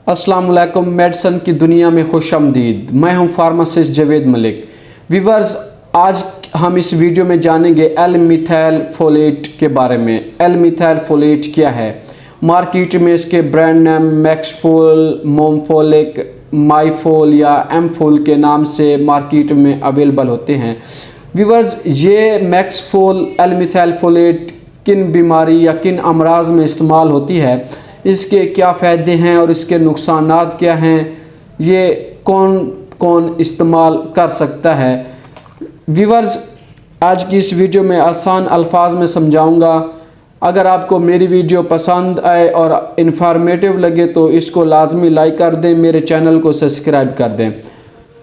अस्सलाम वालेकुम। मेडिसन की दुनिया में खुशामदीद। मैं हूं फार्मासिस्ट जावेद मलिक। व्यूअर्स, आज हम इस वीडियो में जानेंगे एल-मिथाइल फोलेट के बारे में। एल-मिथाइल फोलेट क्या है? मार्केट में इसके ब्रांड नेम मैक्सफोल, मोमफोलिक, माइफोल या एमफोल के नाम से मार्केट में अवेलेबल होते हैं। व्यूअर्स, ये मैक्सफोल एल-मिथाइल फोलेट किन बीमारी या किन अमराज में इस्तेमाल होती है, इसके क्या फ़ायदे हैं और इसके नुकसानात क्या हैं, ये कौन कौन इस्तेमाल कर सकता है। व्यूअर्स, आज की इस वीडियो में आसान अल्फाज में समझाऊंगा। अगर आपको मेरी वीडियो पसंद आए और इन्फॉर्मेटिव लगे तो इसको लाजमी लाइक कर दें, मेरे चैनल को सब्सक्राइब कर दें।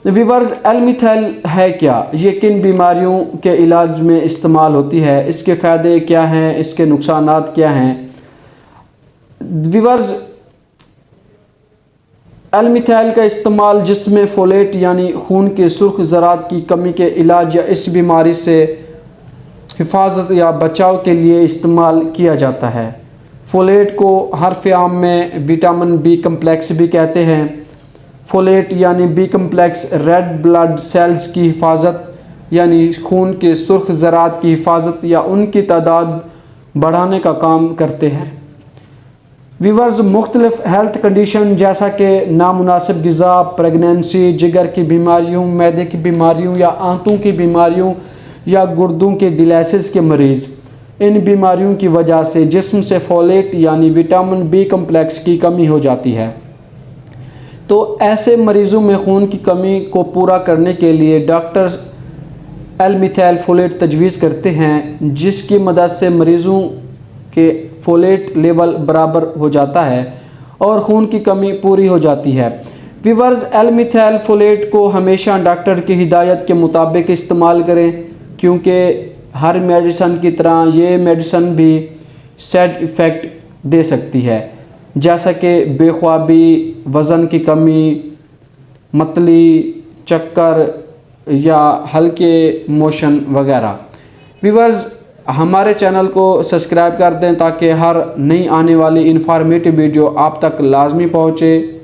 व्यूअर्स, एल-मिथाइल है क्या? ये किन बीमारियों के इलाज में इस्तेमाल होती है, इसके फ़ायदे क्या हैं, इसके नुकसानात क्या हैं। व्यूअर्स, एल-मिथाइल का इस्तेमाल जिस्म फोलेट यानी खून के सुर्ख ज़रात की कमी के इलाज या इस बीमारी से हिफाजत या बचाव के लिए इस्तेमाल किया जाता है। फोलेट को हर्फ आम में विटामिन बी कम्प्लेक्स भी कहते हैं। फोलेट यानी B complex red blood cells की हिफाजत यानी खून के सुर्ख ज़रात की हिफाजत या उनकी तादाद बढ़ाने का काम करते हैं। व्यूअर्स, मुख्तलिफ हेल्थ कंडीशन जैसा कि नामुनासिब ग़िज़ा, प्रेगनेंसी, जिगर की बीमारियों, मैदे की बीमारियों या आंतों की बीमारियों या गुर्दों के डिलाइसिस के मरीज़, इन बीमारियों की वजह से जिस्म से फोलेट यानी विटामिन बी कम्प्लेक्स की कमी हो जाती है। तो ऐसे मरीज़ों में खून की कमी को पूरा करने के लिए डॉक्टर्स एल-मिथाइल फोलेट तजवीज़ करते हैं, जिसकी मदद से मरीज़ों के फोलेट लेवल बराबर हो जाता है और खून की कमी पूरी हो जाती है। व्यूअर्स, एल-मिथाइल फोलेट को हमेशा डॉक्टर की हिदायत के मुताबिक इस्तेमाल करें, क्योंकि हर मेडिसन की तरह ये मेडिसन भी साइड इफ़ेक्ट दे सकती है, जैसा कि बेख्वाबी, वज़न की कमी, मतली, चक्कर या हल्के मोशन वगैरह। व्यूअर्स, हमारे चैनल को सब्सक्राइब कर दें ताकि हर नई आने वाली इन्फॉर्मेटिव वीडियो आप तक लाजमी पहुँचे।